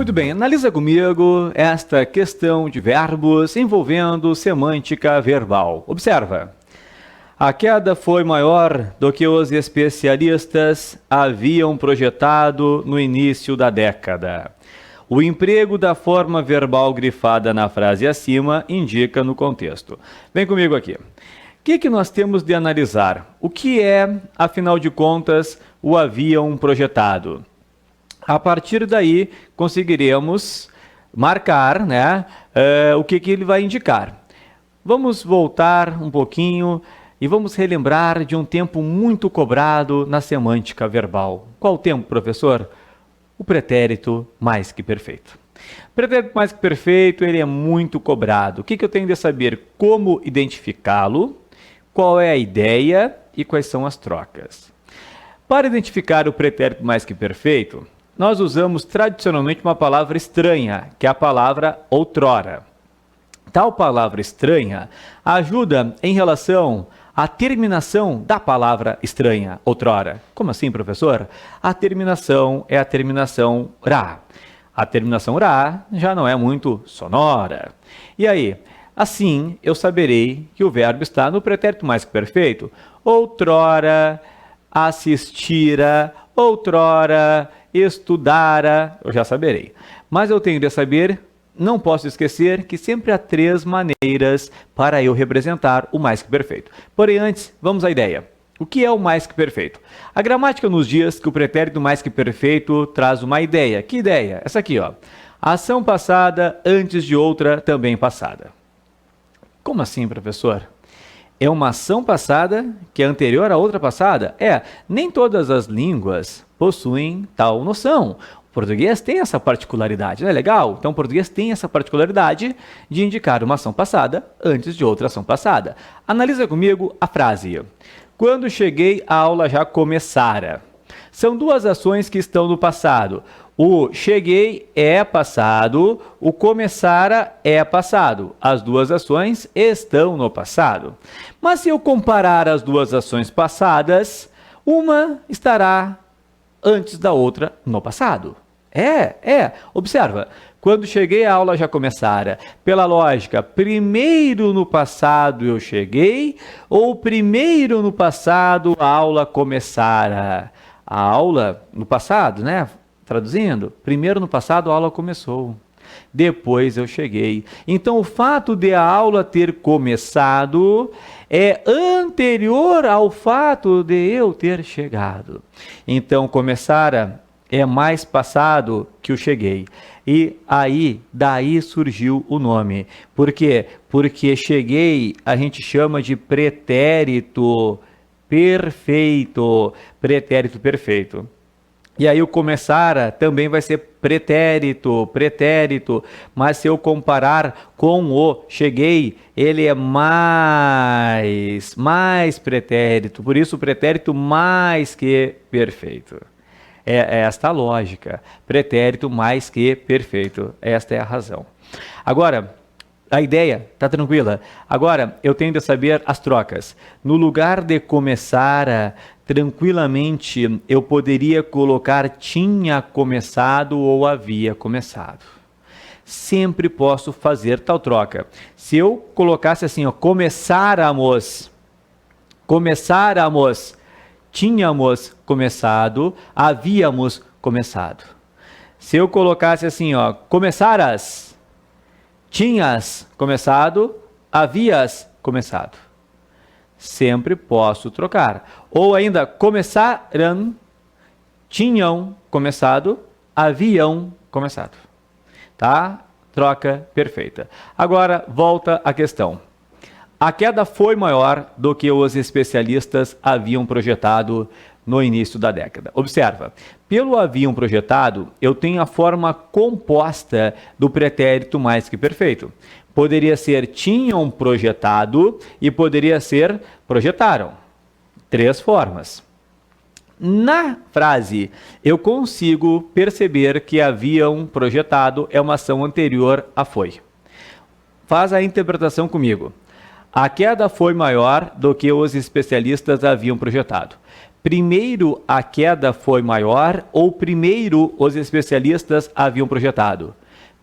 Muito bem, analisa comigo esta questão de verbos envolvendo semântica verbal. Observa. A queda foi maior do que os especialistas haviam projetado no início da década. O emprego da forma verbal grifada na frase acima indica no contexto. Vem comigo aqui. O que nós temos de analisar? O que é, afinal de contas, o haviam projetado? A partir daí, conseguiremos marcar, né, o que ele vai indicar. Vamos voltar um pouquinho e vamos relembrar de um tempo muito cobrado na semântica verbal. Qual o tempo, professor? O pretérito mais que perfeito. O pretérito mais que perfeito, ele é muito cobrado. O que eu tenho de saber? Como identificá-lo, qual é a ideia e quais são as trocas. Para identificar o pretérito mais que perfeito, nós usamos tradicionalmente uma palavra estranha, que é a palavra outrora. Tal palavra estranha ajuda em relação à terminação da palavra estranha, outrora. Como assim, professor? A terminação é a terminação ra. A terminação ra já não é muito sonora. E aí? Assim, eu saberei que o verbo está no pretérito mais que perfeito. Outrora, assistira, outrora, estudara, eu já saberei. Mas eu tenho de saber, não posso esquecer, que sempre há três maneiras para eu representar o mais que perfeito. Porém, antes, vamos à ideia. O que é o mais que perfeito? A gramática nos diz que o pretérito mais que perfeito traz uma ideia. Que ideia? Essa aqui, ó. Ação passada antes de outra também passada. Como assim, professor? É uma ação passada que é anterior à outra passada? Nem todas as línguas possuem tal noção. O português tem essa particularidade, não é legal? Então, o português tem essa particularidade de indicar uma ação passada antes de outra ação passada. Analisa comigo a frase. Quando cheguei, a aula já começara. São duas ações que estão no passado. O cheguei é passado, o começara é passado. As duas ações estão no passado. Mas se eu comparar as duas ações passadas, uma estará antes da outra no passado. Observa. Quando cheguei, a aula já começara. Pela lógica, primeiro no passado eu cheguei ou primeiro no passado a aula começara? A aula no passado, né? Traduzindo, primeiro no passado a aula começou. Depois eu cheguei. Então, o fato de a aula ter começado é anterior ao fato de eu ter chegado. Então, começara é mais passado que o cheguei. E daí surgiu o nome. Por quê? Porque cheguei, a gente chama de pretérito perfeito. Pretérito perfeito. E aí o começara também vai ser pretérito, mas se eu comparar com o cheguei, ele é mais pretérito, por isso o pretérito mais que perfeito. É esta a lógica, pretérito mais que perfeito, esta é a razão. Agora, a ideia está tranquila. Agora, eu tenho de saber as trocas. No lugar de começara, tranquilamente, eu poderia colocar tinha começado ou havia começado. Sempre posso fazer tal troca. Se eu colocasse assim, ó, começáramos, tínhamos começado, havíamos começado. Se eu colocasse assim, ó, começaras, tinhas começado, havias começado. Sempre posso trocar. Ou ainda, começaram, tinham começado, haviam começado. Tá? Troca perfeita. Agora, volta à questão. A queda foi maior do que os especialistas haviam projetado no início da década. Observa, pelo haviam projetado, eu tenho a forma composta do pretérito mais que perfeito. Poderia ser tinham projetado e poderia ser projetaram. Três formas. Na frase, eu consigo perceber que haviam projetado é uma ação anterior a foi. Faz a interpretação comigo. A queda foi maior do que os especialistas haviam projetado. Primeiro a queda foi maior ou primeiro os especialistas haviam projetado?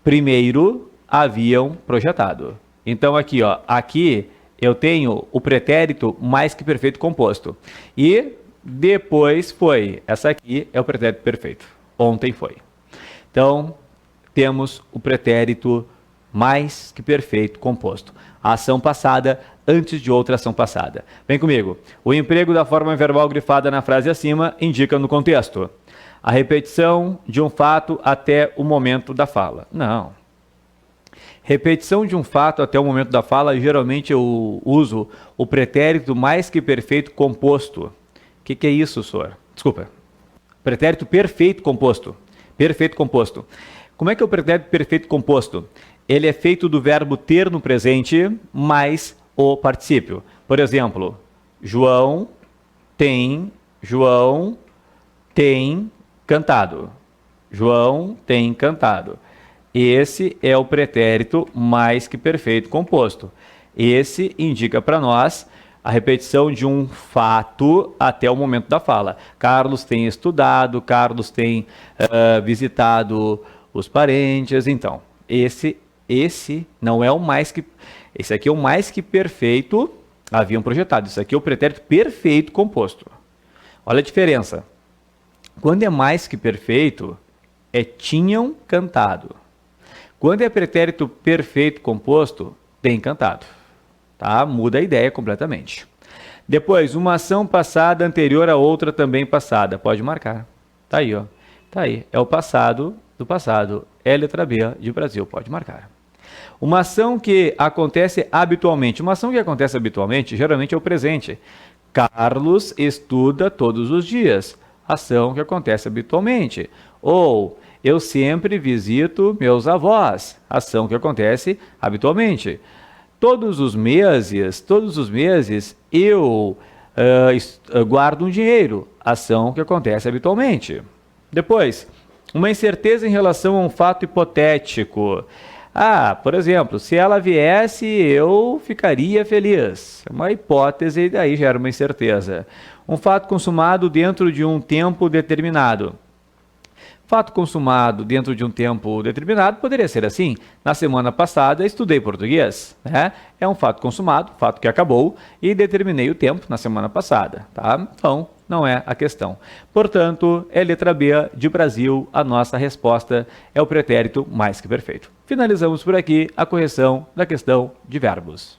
Primeiro haviam projetado. Então aqui, ó, aqui eu tenho o pretérito mais que perfeito composto. E depois foi, essa aqui é o pretérito perfeito. Ontem foi. Então, temos o pretérito mais que perfeito composto. A ação passada antes de outra ação passada. Vem comigo. O emprego da forma verbal grifada na frase acima indica no contexto a repetição de um fato até o momento da fala. Não. Repetição de um fato até o momento da fala, geralmente eu uso o pretérito mais que perfeito composto. O que é isso, senhor? Desculpa. Pretérito perfeito composto. Perfeito composto. Como é que é o pretérito perfeito composto? Ele é feito do verbo ter no presente mais o particípio. Por exemplo, João tem cantado. João tem cantado. Esse é o pretérito mais que perfeito composto. Esse indica para nós a repetição de um fato até o momento da fala. Carlos tem estudado, Carlos tem visitado os parentes. Então, esse não é o mais que... Esse aqui é o mais que perfeito haviam projetado. Isso aqui é o pretérito perfeito composto. Olha a diferença. Quando é mais que perfeito, é tinham cantado. Quando é pretérito perfeito composto, tem cantado. Tá? Muda a ideia completamente. Depois, uma ação passada anterior a outra também passada. Pode marcar. Tá aí, ó. Tá aí. É o passado do passado. É a letra B de Brasil. Pode marcar. Uma ação que acontece habitualmente. Uma ação que acontece habitualmente, geralmente é o presente. Carlos estuda todos os dias. Ação que acontece habitualmente. Ou eu sempre visito meus avós. Ação que acontece habitualmente. Todos os meses eu guardo um dinheiro. Ação que acontece habitualmente. Depois, uma incerteza em relação a um fato hipotético. Por exemplo, se ela viesse, eu ficaria feliz. É uma hipótese e daí gera uma incerteza. Um fato consumado dentro de um tempo determinado. Fato consumado dentro de um tempo determinado poderia ser assim. Na semana passada estudei português. Né? É um fato consumado, fato que acabou, e determinei o tempo na semana passada. Tá? Então, não é a questão. Portanto, é letra B de Brasil, a nossa resposta é o pretérito mais que perfeito. Finalizamos por aqui a correção da questão de verbos.